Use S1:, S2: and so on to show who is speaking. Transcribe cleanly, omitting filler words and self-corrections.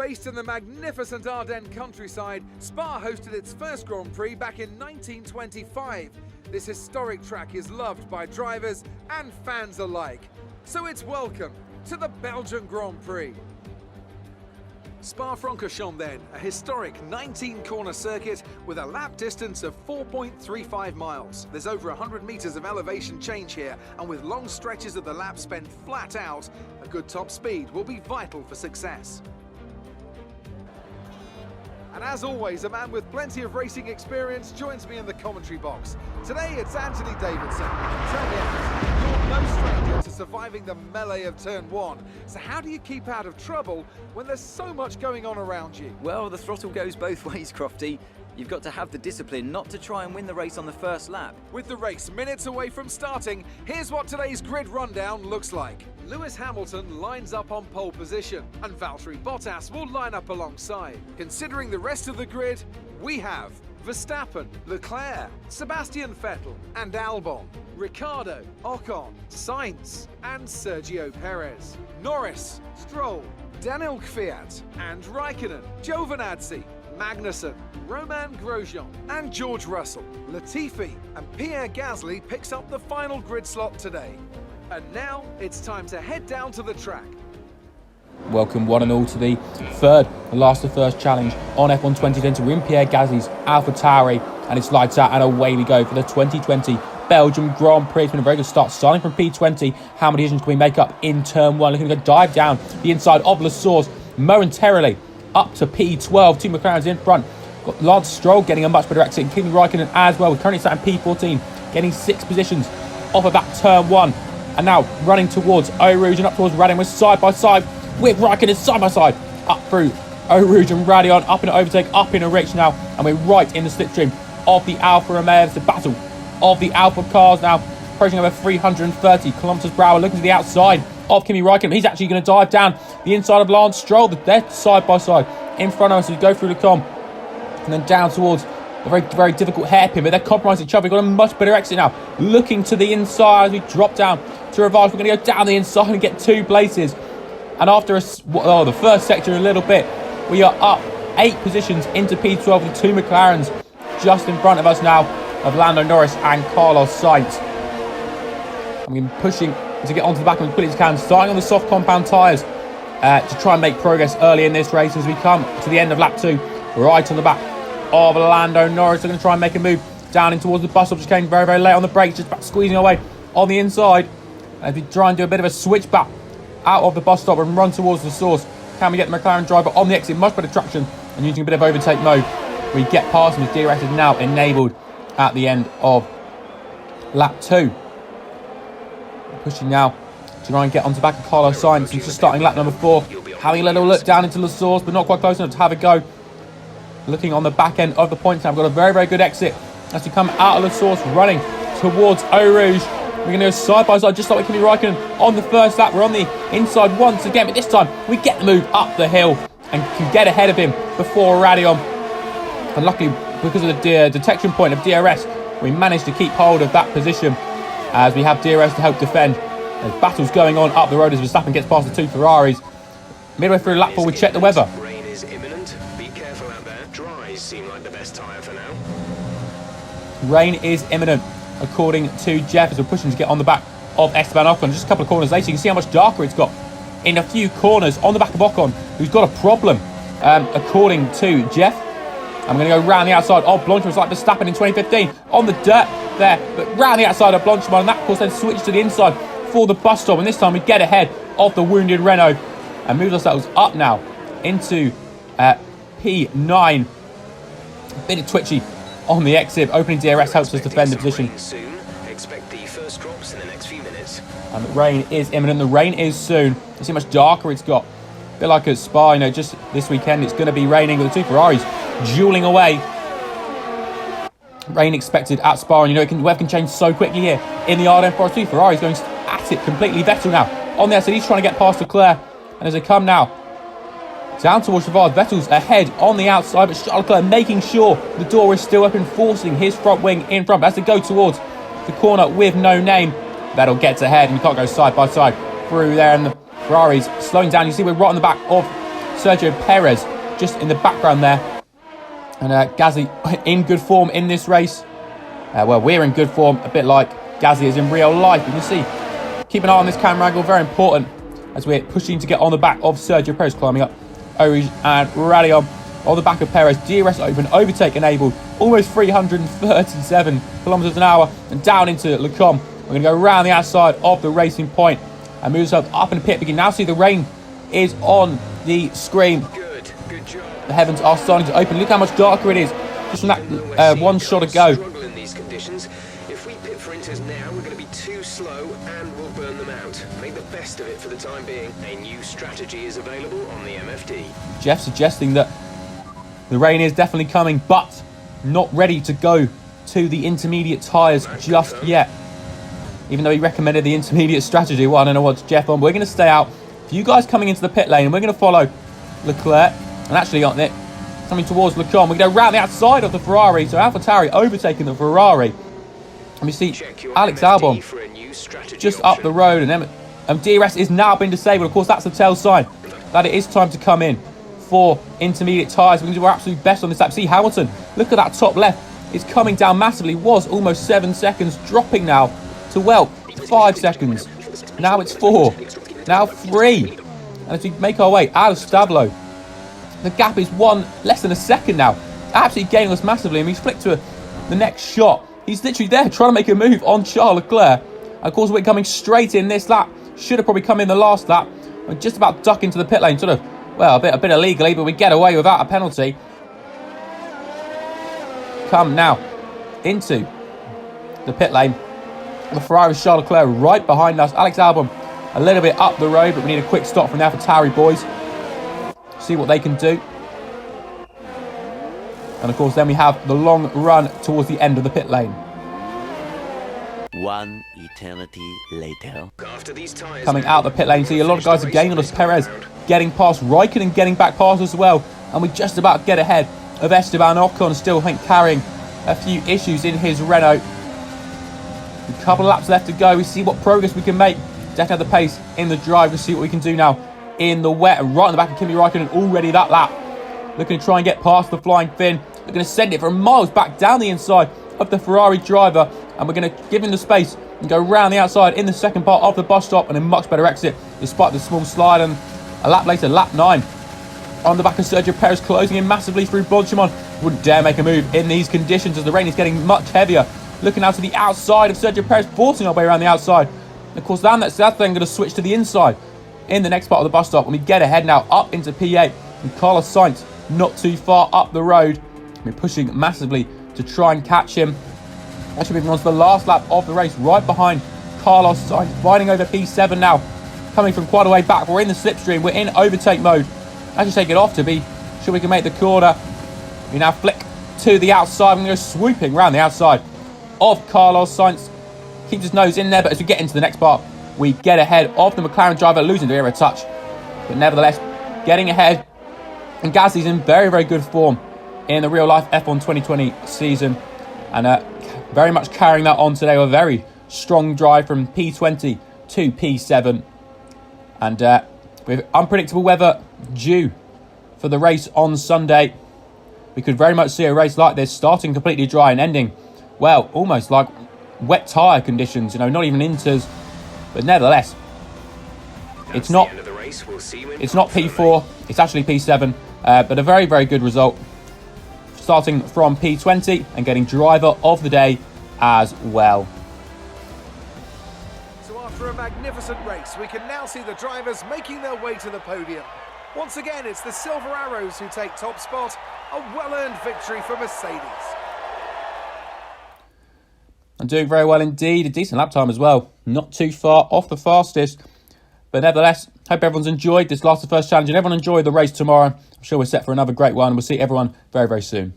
S1: Based in the magnificent Ardennes countryside, Spa hosted its first Grand Prix back in 1925. This historic track is loved by drivers and fans alike. So it's welcome to the Belgian Grand Prix. Spa-Francorchamps then, a historic 19-corner circuit with a lap distance of 4.35 miles. There's over 100 meters of elevation change here, and with long stretches of the lap spent flat out, a good top speed will be vital for success. And as always, a man with plenty of racing experience joins me in the commentary box. Today it's Anthony Davidson. Tell me, Anthony, you're no stranger to surviving the melee of turn one. So how do you keep out of trouble when there's so much going on around you?
S2: Well, the throttle goes both ways, Crofty. You've got to have the discipline not to try and win the race on the first lap.
S1: With the race minutes away from starting, here's what today's grid rundown looks like. Lewis Hamilton lines up on pole position, and Valtteri Bottas will line up alongside. Considering the rest of the grid, we have Verstappen, Leclerc, Sebastian Vettel and Albon, Ricciardo, Ocon, Sainz and Sergio Perez, Norris, Stroll, Daniel Kvyat and Raikkonen, Giovinazzi, Magnussen, Romain Grosjean and George Russell. Latifi and Pierre Gasly picks up the final grid slot today. And now it's time to head down to the track.
S3: Welcome one and all to the third and last of first challenge on F1 2020. We're in Pierre Gasly's AlphaTauri and it's lights out and away we go for the 2020 Belgium Grand Prix. It's been a very good start, starting from P20. How many decisions can we make up in turn one? Looking to dive down the inside of Le Source momentarily up to P12. Two McLarens in front. Got Lance Stroll getting a much better exit and Kimi Raikkonen as well. We're currently sat in P14, getting 6 positions off of that turn one. And now running towards Eau Rouge and up towards Radin. We're side by side with Raikkonen side by side up through Eau Rouge and Radion, up in an overtake, up in a rich now, and we're right in the slipstream of the Alfa Romeo. It's the battle of the Alfa cars now, approaching over 330 kilometers per hour, looking to the outside of Kimi Raikkonen. He's actually going to dive down the inside of Lance Stroll. They're side by side in front of us as we go through the com and then down towards a very, very difficult hairpin, but they're compromising each other. We've got a much better exit now, looking to the inside as we drop down to reverse. We're going to go down the inside and get 2 places. And after the first sector a little bit, we are up 8 positions into P12 with 2 McLarens just in front of us now of Lando Norris and Carlos Sainz. I'm going to be pushing to get onto the back as quickly as I can, starting on the soft compound tyres to try and make progress early in this race as we come to the end of lap 2, right on the back of Lando Norris. They're going to try and make a move down in towards the bus stop, just came very, very late on the brakes, just back squeezing away on the inside as we try and do a bit of a switch back out of the bus stop and run towards the source. Can we get the McLaren driver on the exit? Much better traction and using a bit of overtake mode. We get past him as DRS is now enabled at the end of lap 2. Pushing now to try and get onto the back of Carlos Sainz. He's just starting lap number 4. Having a little look down into the source, but not quite close enough to have a go. Looking on the back end of the points now. We've got a very, very good exit as we come out of the source, running towards Eau Rouge. We're going to go side by side, just like we can be Raikkonen on the first lap. We're on the inside once again, but this time we get the move up the hill and can get ahead of him before Radion. And luckily, because of the detection point of DRS, we managed to keep hold of that position as we have DRS to help defend. There's battles going on up the road as Verstappen gets past the 2 Ferraris. Midway through lap 4, we check the weather.
S4: Rain is imminent. Be careful out there. Dries seem like the best tyre for now.
S3: Rain is imminent, according to Jeff, as we're pushing to get on the back of Esteban Ocon. Just a couple of corners later, you can see how much darker it's got in a few corners on the back of Ocon, who's got a problem, according to Jeff. I'm going to go round the outside of Blanchimont, like Verstappen in 2015, on the dirt there, but round the outside of Blanchimont, and that, of course, then switched to the inside for the bus stop, and this time we get ahead of the wounded Renault and move ourselves up now into P9. A bit of twitchy on the exit. Opening DRS helps us defend the position.
S4: Soon. Expect the first drops in the next few minutes.
S3: And the rain is imminent. The rain is soon. You see how much darker it's got. A bit like at Spa, you know, just this weekend it's going to be raining with the 2 Ferraris dueling away. Rain expected at Spa, and you know the weather can change so quickly here in the Ardennes Forest. 2 Ferraris going at it completely. Vettel now on there, so he's trying to get past Leclerc. And as they come now down towards Chavard, Vettel's ahead on the outside, but Charles Leclerc making sure the door is still open, forcing his front wing in front. But as they go towards the corner with no name, Vettel gets ahead, and you can't go side by side through there. And the Ferraris slowing down. You see we're right on the back of Sergio Perez just in the background there. And Gasly in good form in this race. Well, we're in good form, a bit like Gasly is in real life. You can see, keep an eye on this camera angle, very important as we're pushing to get on the back of Sergio Perez, climbing up Orange and Radion on the back of Perez. DRS open, overtake enabled, almost 337 kilometers an hour, and down into Lecombe. We're going to go around the outside of the racing point and move ourselves up in the pit. We can now see the rain is on the screen.
S4: Good job.
S3: The heavens are starting to open. Look how much darker it is just from that one shot ago.
S4: Struggle in these conditions. If we pit for inters now, we're going to be too slow and we'll burn them out. Make the best of it for the time being. A new strategy is available on the MFD.
S3: Jeff suggesting that the rain is definitely coming, but not ready to go to the intermediate tyres just yet. Even though he recommended the intermediate strategy. Well, I don't know what's Jeff on. We're going to stay out. For you guys coming into the pit lane, and we're going to follow Leclerc. And actually on it, coming towards Lecombe. We're going to round the outside of the Ferrari. So AlphaTauri overtaking the Ferrari. And we see Alex Albon just up the road. And DRS is now been disabled. Of course, that's a tell sign that it is time to come in for intermediate tyres. We can do our absolute best on this lap. See Hamilton, look at that top left. It's coming down massively. Was almost 7 seconds, dropping now to, well, 5 seconds. Now it's 4. Now 3. And as we make our way out of Stablo, the gap is less than a second now. Absolutely gaining us massively. And we flick to the next shot. He's literally there trying to make a move on Charles Leclerc. And of course, we're coming straight in this lap. Should have probably come in the last lap. We're just about duck into the pit lane. Sort of, well, a bit illegally, but we get away without a penalty. Come now into the pit lane. The Ferrari with Charles Leclerc right behind us. Alex Albon a little bit up the road, but we need a quick stop from the AlphaTauri boys. See what they can do. And of course, then we have the long run towards the end of the pit lane.
S5: One eternity later.
S4: After these tires
S3: coming out of the pit lane, see a lot of guys are gaining on us. Perez getting past Raikkonen, getting back past as well. And we just about get ahead of Esteban Ocon, still, I think, carrying a few issues in his Renault. A couple of laps left to go. We see what progress we can make. Definitely have the pace in the drive. We'll see what we can do now in the wet. And right on the back of Kimi Raikkonen already that lap. Looking to try and get past the flying Finn. We're going to send it from miles back down the inside of the Ferrari driver. And we're going to give him the space and go round the outside in the second part of the bus stop. And a much better exit despite the small slide. And a lap later, lap 9. On the back of Sergio Perez, closing in massively through Bonchimon. Wouldn't dare make a move in these conditions as the rain is getting much heavier. Looking out to the outside of Sergio Perez, forcing our way around the outside. And of course, that's then going to switch to the inside in the next part of the bus stop. And we get ahead now up into P8. And Carlos Sainz not too far up the road. We're pushing massively to try and catch him. Actually moving on to the last lap of the race, right behind Carlos Sainz, riding over P7 now. Coming from quite a way back. We're in the slipstream. We're in overtake mode. Actually take it off to be sure we can make the corner. We now flick to the outside. We're going to go swooping around the outside of Carlos Sainz. Keeps his nose in there, but as we get into the next part, we get ahead of the McLaren driver, losing the rear touch. But nevertheless, getting ahead. And Gasly's in very, very good form in the real-life F1 2020 season. And very much carrying that on today. A very strong drive from P20 to P7. And with unpredictable weather due for the race on Sunday, we could very much see a race like this starting completely dry and ending, well, almost like wet tyre conditions, you know, not even inters. But nevertheless, it's not P4, it's actually P7, but a very, very good result. Starting from P20 and getting driver of the day as well.
S1: So after a magnificent race, we can now see the drivers making their way to the podium. Once again, it's the Silver Arrows who take top spot, a well-earned victory for Mercedes.
S3: And doing very well indeed, a decent lap time as well. Not too far off the fastest. But nevertheless, hope everyone's enjoyed this last of first challenge and everyone enjoyed the race tomorrow. I'm sure we're set for another great one. We'll see everyone very, very soon.